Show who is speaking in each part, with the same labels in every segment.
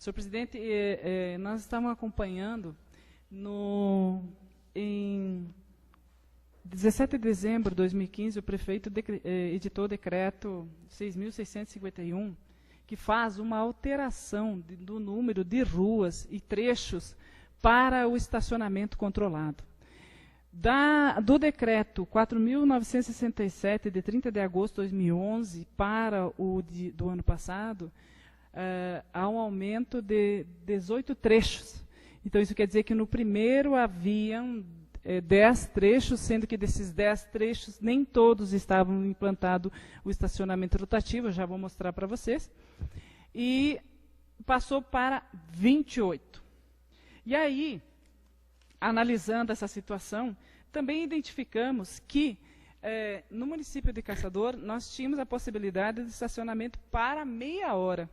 Speaker 1: Senhor presidente, nós estamos acompanhando em 17 de dezembro de 2015, o prefeito editou o decreto 6.651, que faz uma alteração do número de ruas e trechos para o estacionamento controlado. Do decreto 4.967, de 30 de agosto de 2011, para o do ano passado, há um aumento de 18 trechos. Então, isso quer dizer que no primeiro haviam 10 trechos, sendo que desses 10 trechos, nem todos estavam implantado o estacionamento rotativo, eu já vou mostrar para vocês, e passou para 28. E aí, analisando essa situação, também identificamos que, no município de Caçador, nós tínhamos a possibilidade de estacionamento para meia hora.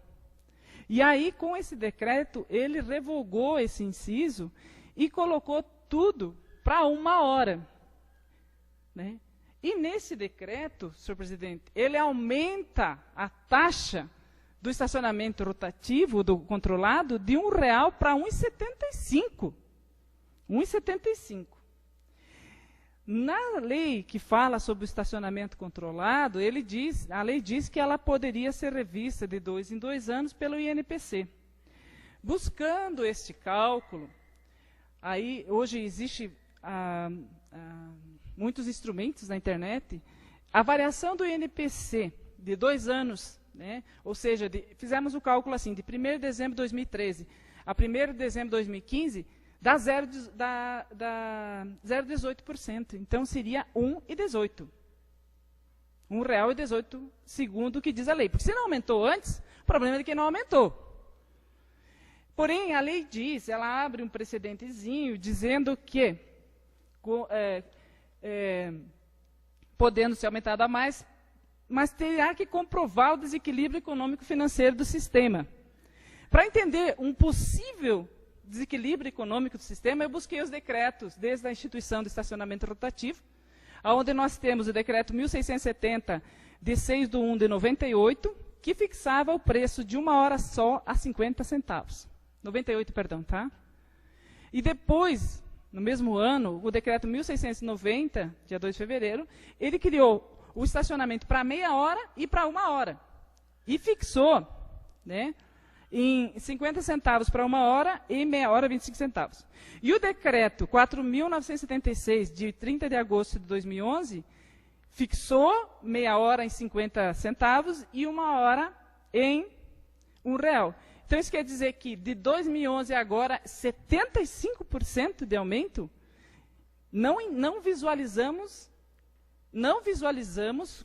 Speaker 1: E aí, com esse decreto, ele revogou esse inciso e colocou tudo para 1 hora. Né? E nesse decreto, senhor presidente, ele aumenta a taxa do estacionamento rotativo, do controlado, de R$ 1 para R$ 1,75. R$ 1,75. Na lei que fala sobre o estacionamento controlado, a lei diz que ela poderia ser revista de 2 em 2 anos pelo INPC. Buscando este cálculo, aí hoje existe muitos instrumentos na internet, a variação do INPC de 2 anos, né, ou seja, fizemos o cálculo assim, de 1º de dezembro de 2013 a 1º de dezembro de 2015, dá 0,18%. Então, seria 1,18. R$ 1,18, segundo o que diz a lei. Porque se não aumentou antes, o problema é de que não aumentou. Porém, a lei diz, ela abre um precedentezinho, dizendo que, podendo ser aumentado a mais, mas terá que comprovar o desequilíbrio econômico-financeiro do sistema. Para entender um possível desequilíbrio econômico do sistema, eu busquei os decretos desde a instituição do estacionamento rotativo, onde nós temos o decreto 1670, de 6 de 1 de 98, que fixava o preço de 1 hora só a 50 centavos. 98, perdão, tá? E depois, no mesmo ano, o decreto 1690, dia 2 de fevereiro, ele criou o estacionamento para meia hora e para 1 hora. E fixou, né, em 50 centavos para 1 hora e meia hora 25 centavos. E o decreto 4.976, de 30 de agosto de 2011, fixou meia hora em 50 centavos e 1 hora em R$1. Então, isso quer dizer que, de 2011 a agora, 75% de aumento, não visualizamos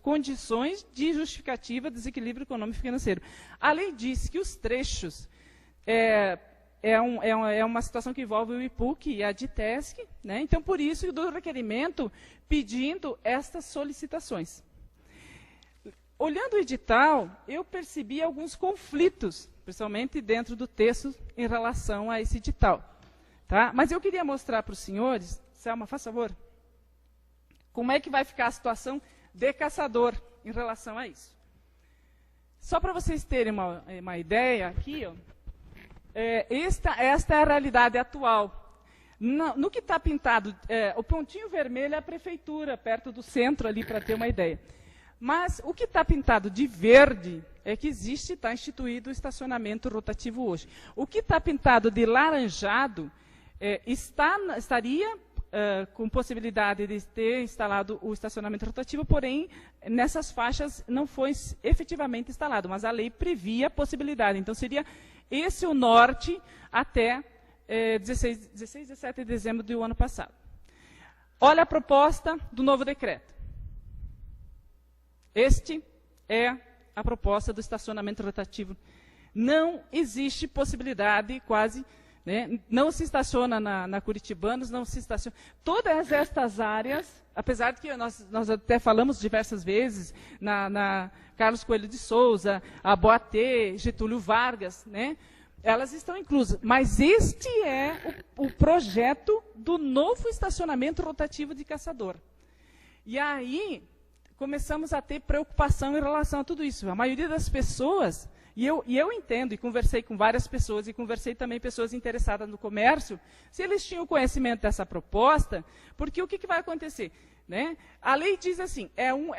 Speaker 1: condições de justificativa de desequilíbrio econômico e financeiro. A lei diz que os trechos é uma situação que envolve o IPUC e a DITESC, né? Então, por isso, do requerimento pedindo estas solicitações. Olhando o edital, eu percebi alguns conflitos, principalmente dentro do texto, em relação a esse edital. Tá? Mas eu queria mostrar para os senhores, Selma, faz favor, como é que vai ficar a situação de Caçador em relação a isso. Só para vocês terem uma ideia aqui, ó, esta é a realidade atual. No que está pintado, o pontinho vermelho é a prefeitura, perto do centro ali, para ter uma ideia. Mas o que está pintado de verde é que está instituído o estacionamento rotativo hoje. O que está pintado de laranjado estaria com possibilidade de ter instalado o estacionamento rotativo, porém, nessas faixas não foi efetivamente instalado, mas a lei previa a possibilidade. Então, seria esse o norte até 17 de dezembro do ano passado. Olha a proposta do novo decreto. Este é a proposta do estacionamento rotativo. Não existe possibilidade, quase, né? Não se estaciona na Curitibanos, não se estaciona. Todas estas áreas, apesar de que nós até falamos diversas vezes, na Carlos Coelho de Souza, a Boatê, Getúlio Vargas, né? Elas estão inclusas. Mas este é o projeto do novo estacionamento rotativo de Caçador. E aí começamos a ter preocupação em relação a tudo isso. A maioria das pessoas, E eu entendo, e conversei com várias pessoas, e conversei também com pessoas interessadas no comércio, se eles tinham conhecimento dessa proposta, porque o que vai acontecer? Né? A lei diz assim, é 1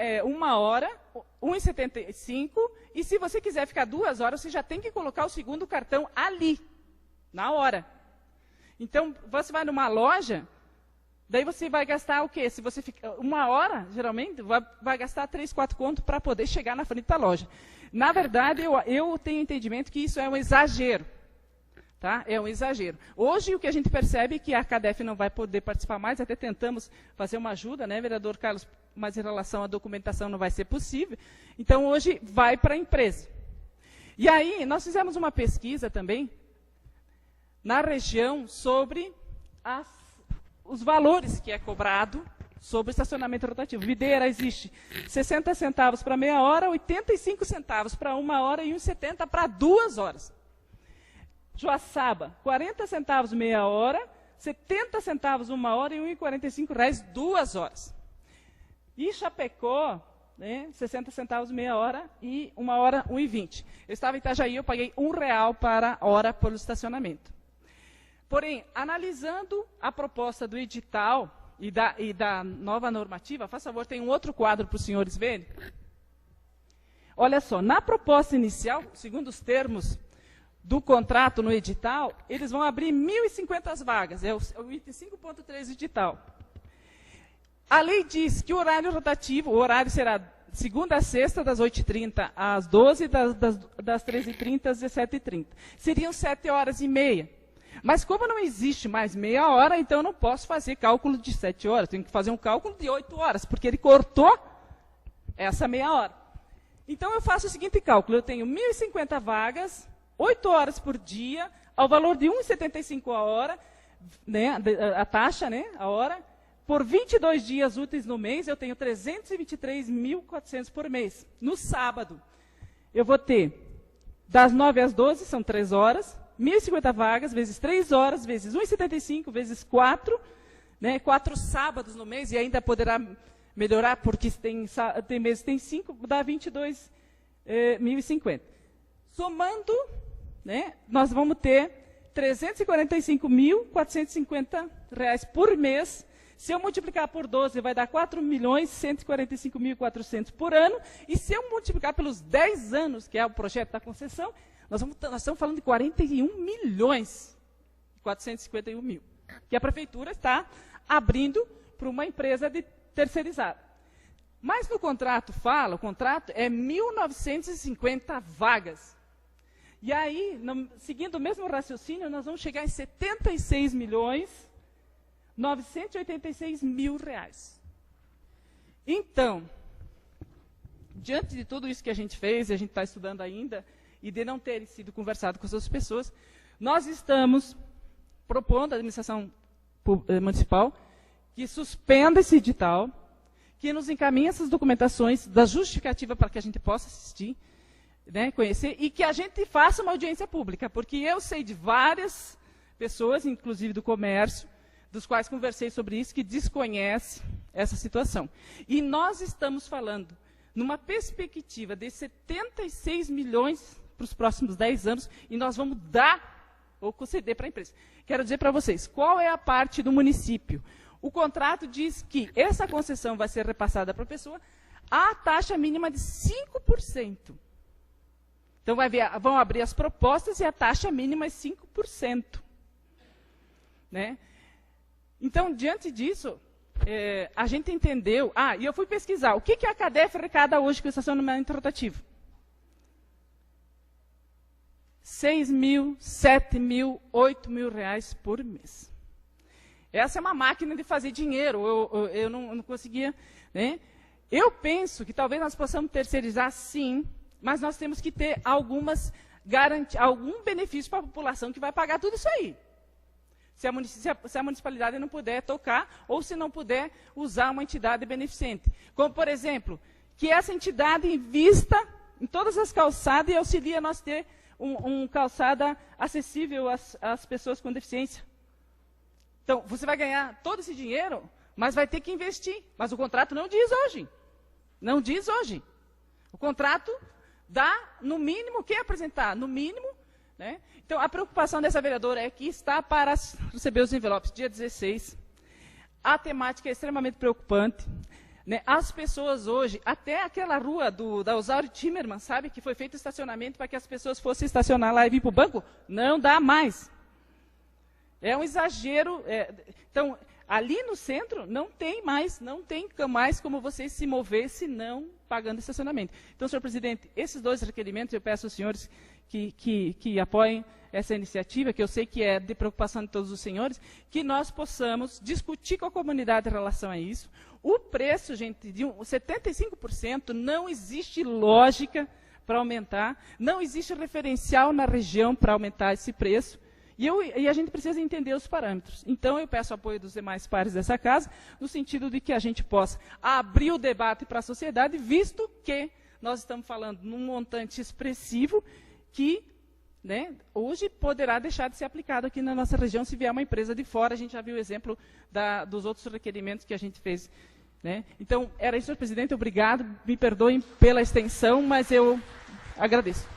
Speaker 1: hora, 1,75, e se você quiser ficar 2 horas, você já tem que colocar o segundo cartão ali, na hora. Então, você vai numa loja, daí você vai gastar o quê? Se você fica 1 hora, geralmente, vai gastar 3, 4 contos para poder chegar na frente da loja. Na verdade, eu tenho entendimento que isso é um exagero. Tá? É um exagero. Hoje, o que a gente percebe é que a CADEF não vai poder participar mais, até tentamos fazer uma ajuda, né, vereador Carlos, mas em relação à documentação não vai ser possível. Então, hoje, vai para a empresa. E aí, nós fizemos uma pesquisa também, na região, sobre os valores que é cobrado sobre o estacionamento rotativo. Videira existe 60 centavos para meia hora, 85 centavos para 1 hora e 1,70 para 2 horas. Joaçaba, 40 centavos meia hora, 70 centavos 1 hora e R$ 1,45 2 horas. E Chapecó, né, 60 centavos meia hora e 1 hora 1,20. Eu estava em Itajaí, eu paguei R$ 1 para hora pelo estacionamento. Porém, analisando a proposta do edital e da nova normativa, faz favor, tem um outro quadro para os senhores verem. Olha só, na proposta inicial, segundo os termos do contrato no edital, eles vão abrir 1.050 vagas, é o item 5.3 do edital. A lei diz que o horário rotativo, o horário será segunda a sexta, das 8h30 às 12h, das 13h30 às 17h30. Seriam 7 horas e meia. Mas como não existe mais meia hora, então eu não posso fazer cálculo de 7 horas, tenho que fazer um cálculo de 8 horas, porque ele cortou essa meia hora. Então eu faço o seguinte cálculo, eu tenho 1.050 vagas, 8 horas por dia, ao valor de R$ 1,75 a hora, né, a taxa, né, a hora, por 22 dias úteis no mês, eu tenho 323.400 por mês. No sábado, eu vou ter das 9 às 12, são 3 horas, 1.050 vagas, vezes 3 horas, vezes 1,75, vezes 4, né, 4 sábados no mês, e ainda poderá melhorar, porque tem meses que tem 5, dá 22.050. Somando, né, nós vamos ter R$ 345.450 por mês. Se eu multiplicar por 12, vai dar R$ 4.145.400 por ano. E se eu multiplicar pelos 10 anos, que é o projeto da concessão, nós estamos falando de 41.451.000, que a prefeitura está abrindo para uma empresa terceirizada. Mas no contrato o contrato é 1.950 vagas. E aí, seguindo o mesmo raciocínio, nós vamos chegar em R$ 76.986.000. Então, diante de tudo isso que a gente fez, e a gente está estudando ainda, e de não ter sido conversado com as outras pessoas, nós estamos propondo à administração municipal que suspenda esse edital, que nos encaminhe essas documentações da justificativa para que a gente possa assistir, né, conhecer, e que a gente faça uma audiência pública, porque eu sei de várias pessoas, inclusive do comércio, dos quais conversei sobre isso, que desconhecem essa situação. E nós estamos falando numa perspectiva de 76 milhões para os próximos 10 anos, e nós vamos dar ou conceder para a empresa. Quero dizer para vocês, qual é a parte do município? O contrato diz que essa concessão vai ser repassada para a pessoa a taxa mínima de 5%. Então, vão abrir as propostas e a taxa mínima é 5%. Né? Então, diante disso, a gente entendeu... e eu fui pesquisar. O que a CADEF arrecada hoje com o estacionamento rotativo? 6 mil, 7 mil, 8 mil reais por mês. Essa é uma máquina de fazer dinheiro. Eu não conseguia... Né? Eu penso que talvez nós possamos terceirizar, sim, mas nós temos que ter algum benefício para a população que vai pagar tudo isso aí. Se a municipalidade não puder tocar, ou se não puder usar uma entidade beneficente. Como, por exemplo, que essa entidade invista em todas as calçadas e auxilie a nós ter uma calçada acessível às pessoas com deficiência. Então, você vai ganhar todo esse dinheiro, mas vai ter que investir. Mas o contrato não diz hoje. Não diz hoje. O contrato dá, no mínimo, quem apresentar, no mínimo, né? Então, a preocupação dessa vereadora é que está para receber os envelopes dia 16. A temática é extremamente preocupante. Né? As pessoas hoje, até aquela rua da Osório Timerman, sabe, que foi feito estacionamento para que as pessoas fossem estacionar lá e vir para o banco, não dá mais. É um exagero. Então, ali no centro, não tem mais como você se mover se não pagando estacionamento. Então, senhor presidente, esses dois requerimentos, eu peço aos senhores que apoiem essa iniciativa, que eu sei que é de preocupação de todos os senhores, que nós possamos discutir com a comunidade em relação a isso. O preço, gente, de 75%, não existe lógica para aumentar, não existe referencial na região para aumentar esse preço, e a gente precisa entender os parâmetros. Então, eu peço apoio dos demais pares dessa casa, no sentido de que a gente possa abrir o debate para a sociedade, visto que nós estamos falando num montante expressivo que, né, hoje poderá deixar de ser aplicado aqui na nossa região se vier uma empresa de fora. A gente já viu o exemplo dos outros requerimentos que a gente fez. Né? Então, era isso, senhor presidente. Obrigado. Me perdoem pela extensão, mas eu agradeço.